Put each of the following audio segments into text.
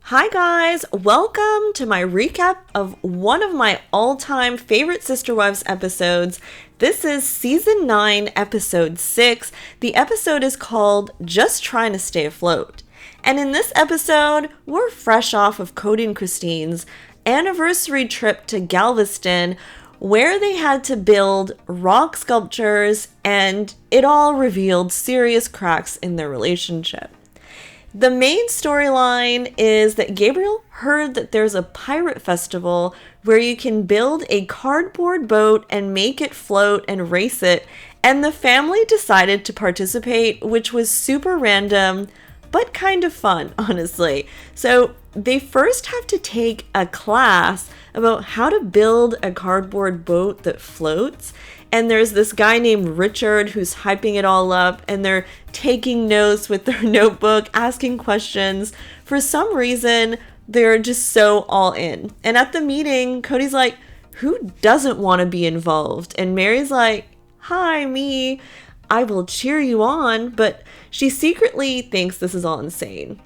Hi guys, welcome to my recap of one of my all-time favorite Sister Wives episodes. This is season 9, episode 6. The episode is called Just Trying to Stay Afloat. And in this episode, we're fresh off of Kody and Christine's anniversary trip to Galveston, where they had to build rock sculptures, and it all revealed serious cracks in their relationship. The main storyline is that Gabriel heard that there's a pirate festival where you can build a cardboard boat and make it float and race it, and the family decided to participate, which was super random, but kind of fun, honestly. So they first have to take a class about how to build a cardboard boat that floats. And there's this guy named Richard who's hyping it all up, and they're taking notes with their notebook, asking questions. For some reason, they're just so all in. And at the meeting, Kody's like, who doesn't want to be involved? And Mary's like, hi, me. I will cheer you on. But she secretly thinks this is all insane.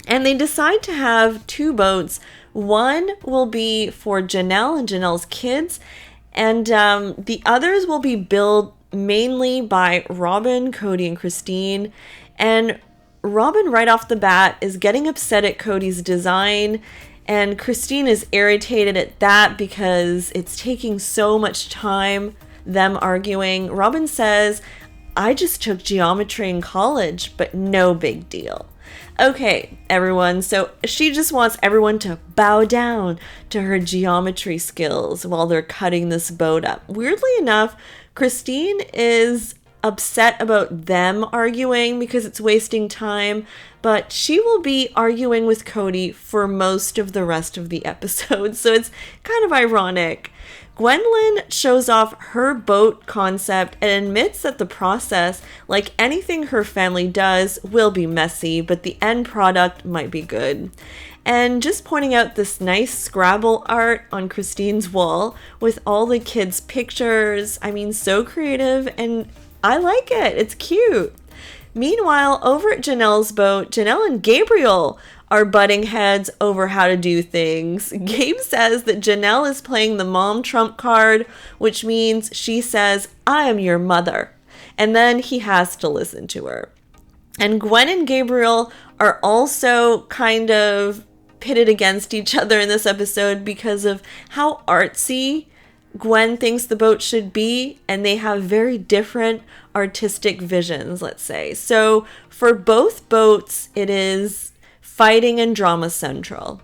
And they decide to have two boats. One will be for Janelle and Janelle's kids, and the others will be built mainly by Robyn, Kody, and Christine. And Robyn, right off the bat, is getting upset at Kody's design. And Christine is irritated at that because it's taking so much time, them arguing. Robyn says, I just took geometry in college, but no big deal. Okay, everyone, so she just wants everyone to bow down to her geometry skills while they're cutting this boat up. Weirdly enough, Christine is upset about them arguing because it's wasting time, but she will be arguing with Kody for most of the rest of the episode, so it's kind of ironic. Gwendolyn shows off her boat concept and admits that the process, like anything her family does, will be messy, but the end product might be good. And just pointing out this nice Scrabble art on Christine's wall with all the kids' pictures. I mean, so creative, and I like it. It's cute. Meanwhile, over at Janelle's boat, Janelle and Gabriel are butting heads over how to do things. Gabe says that Janelle is playing the mom trump card, which means she says, I am your mother. And then he has to listen to her. And Gwen and Gabriel are also kind of pitted against each other in this episode because of how artsy Gwen thinks the boat should be, and they have very different artistic visions, let's say. So for both boats, it is fighting and drama central.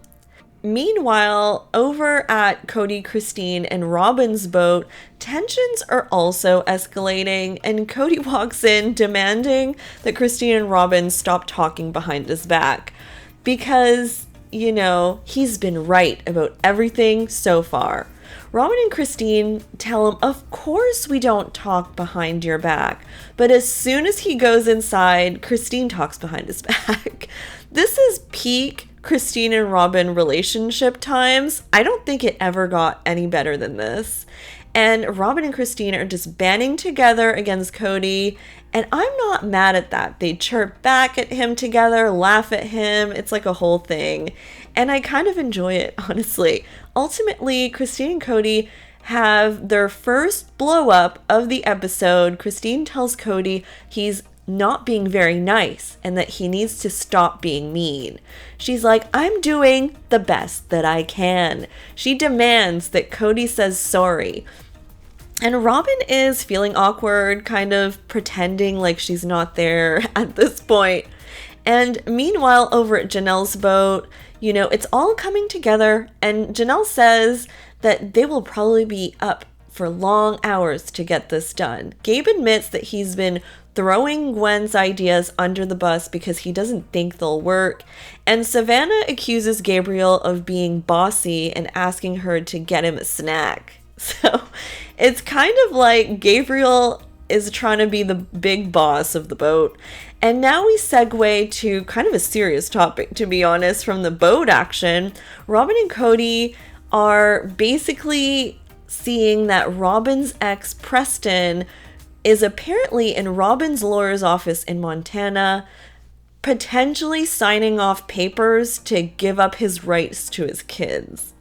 Meanwhile, over at Kody, Christine, and Robyn's boat, tensions are also escalating, and Kody walks in demanding that Christine and Robyn stop talking behind his back because, you know, he's been right about everything so far. Robyn and Christine tell him, of course we don't talk behind your back. But as soon as he goes inside, Christine talks behind his back. This is peak Christine and Robyn relationship times. I don't think it ever got any better than this. And Robyn and Christine are just banding together against Kody. And I'm not mad at that. They chirp back at him together, laugh at him. It's like a whole thing. And I kind of enjoy it, honestly. Ultimately, Christine and Kody have their first blow up of the episode. Christine tells Kody he's not being very nice and that he needs to stop being mean. She's like, I'm doing the best that I can. She demands that Kody says sorry. And Robyn is feeling awkward, kind of pretending like she's not there at this point. And meanwhile, over at Janelle's boat, you know, it's all coming together, and Janelle says that they will probably be up for long hours to get this done. Gabe admits that he's been throwing Gwen's ideas under the bus because he doesn't think they'll work. And Savannah accuses Gabriel of being bossy and asking her to get him a snack. So it's kind of like Gabriel is trying to be the big boss of the boat. And now we segue to kind of a serious topic, to be honest, from the boat action. Robyn and Kody are basically seeing that Robyn's ex, Preston, is apparently in Robyn's lawyer's office in Montana, potentially signing off papers to give up his rights to his kids.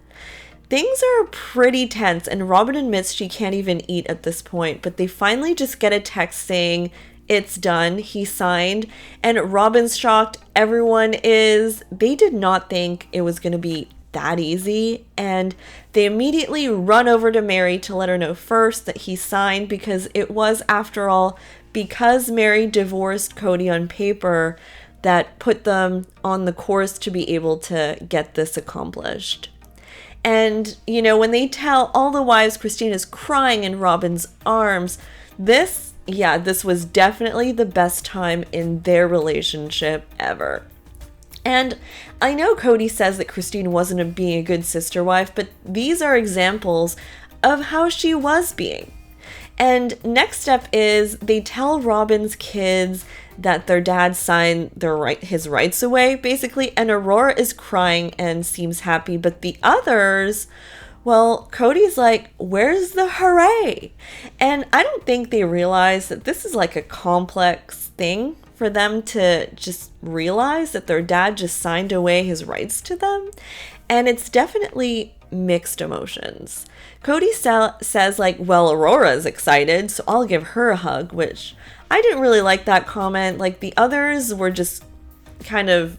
Things are pretty tense, and Robyn admits she can't even eat at this point, but they finally just get a text saying it's done, he signed, and Robyn's shocked, everyone is. They did not think it was going to be that easy, and they immediately run over to Mary to let her know first that he signed, because it was, after all, because Mary divorced Kody on paper that put them on the course to be able to get this accomplished. And, you know, when they tell all the wives Christine is crying in Robyn's arms, this was definitely the best time in their relationship ever. And I know Kody says that Christine wasn't being a good sister wife, but these are examples of how she was being. And next step is they tell Robyn's kids that their dad signed his rights away, basically, and Aurora is crying and seems happy, but the others, well, Kody's like, where's the hooray? And I don't think they realize that this is like a complex thing for them to just realize that their dad just signed away his rights to them. And it's definitely mixed emotions. Kody says like, well, Aurora's excited, so I'll give her a hug, which I didn't really like that comment. Like, the others were just kind of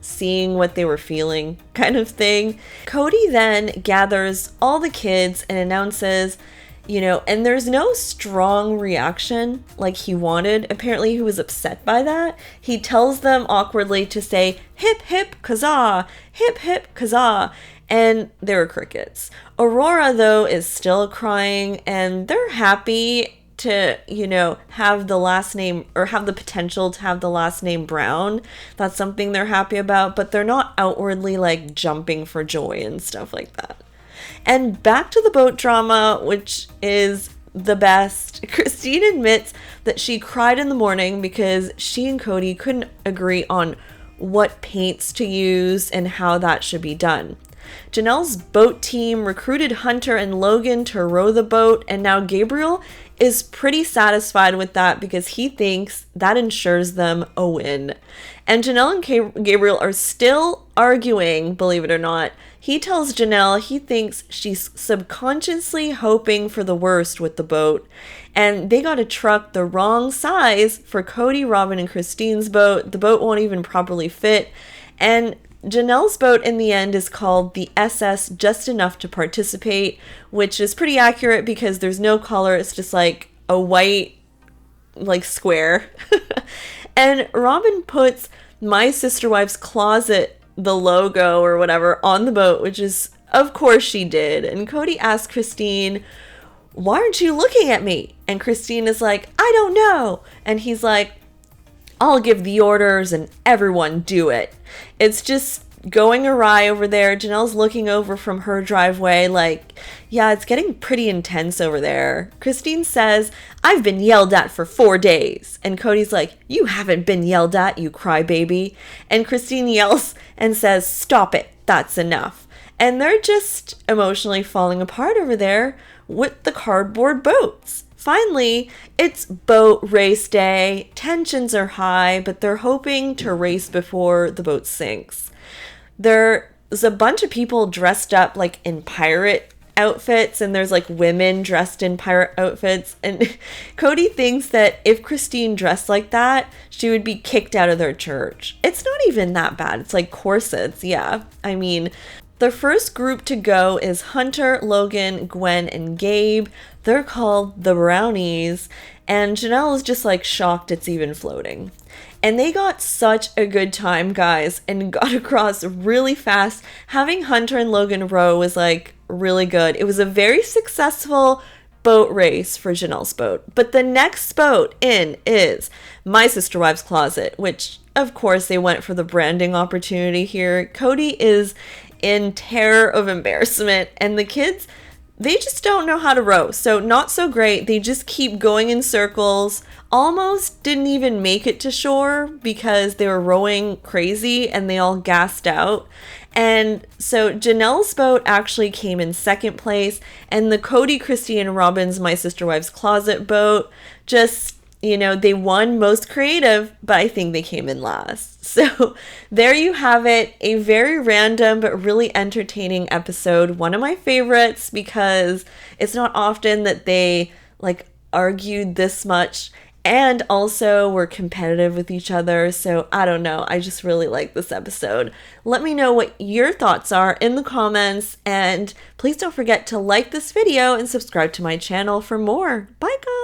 seeing what they were feeling kind of thing. Kody then gathers all the kids and announces, you know, and there's no strong reaction like he wanted. Apparently he was upset by that. He tells them awkwardly to say, hip hip kazaa, hip hip kazaa. And there were crickets. Aurora, though, is still crying, and they're happy to, you know, have the last name, or have the potential to have the last name Brown. That's something they're happy about, but they're not outwardly like jumping for joy and stuff like that. And back to the boat drama, which is the best. Christine admits that she cried in the morning because she and Kody couldn't agree on what paints to use and how that should be done. Janelle's boat team recruited Hunter and Logan to row the boat, and now Gabriel is pretty satisfied with that because he thinks that ensures them a win. And Janelle and Gabriel are still arguing, believe it or not. He tells Janelle he thinks she's subconsciously hoping for the worst with the boat, and they got a truck the wrong size for Kody, Robyn, and Christine's boat. The boat won't even properly fit, and Janelle's boat in the end is called the SS Just Enough to Participate, which is pretty accurate because there's no color. It's just like a white like square. And Robyn puts My Sister Wife's Closet, the logo or whatever, on the boat, which is, of course she did. And Kody asks Christine, why aren't you looking at me? And Christine is like, I don't know. And he's like, I'll give the orders and everyone do it. It's just going awry over there. Janelle's looking over from her driveway like, yeah, it's getting pretty intense over there. Christine says, I've been yelled at for 4 days. And Kody's like, you haven't been yelled at, you crybaby. And Christine yells and says, stop it, that's enough. And they're just emotionally falling apart over there with the cardboard boats. Finally, it's boat race day. Tensions are high, but they're hoping to race before the boat sinks. There's a bunch of people dressed up like in pirate outfits, and there's like women dressed in pirate outfits. And Kody thinks that if Christine dressed like that, she would be kicked out of their church. It's not even that bad. It's like corsets. Yeah. I mean, the first group to go is Hunter, Logan, Gwen, and Gabe. They're called the Brownies, and Janelle is just like shocked it's even floating. And they got such a good time, guys, and got across really fast. Having Hunter and Logan row was like really good. It was a very successful boat race for Janelle's boat. But the next boat in is My Sister Wife's Closet, which of course they went for the branding opportunity here. Kody is in terror of embarrassment, and the kids, they just don't know how to row, so not so great. They just keep going in circles, almost didn't even make it to shore because they were rowing crazy and they all gassed out. And so Janelle's boat actually came in second place, and the Kody, Christine, and Robyn's My Sister Wife's Closet boat just, they won most creative, but I think they came in last. So there you have it, a very random but really entertaining episode. One of my favorites because it's not often that they like argued this much and also were competitive with each other. So I don't know. I just really like this episode. Let me know what your thoughts are in the comments. And please don't forget to like this video and subscribe to my channel for more. Bye, guys.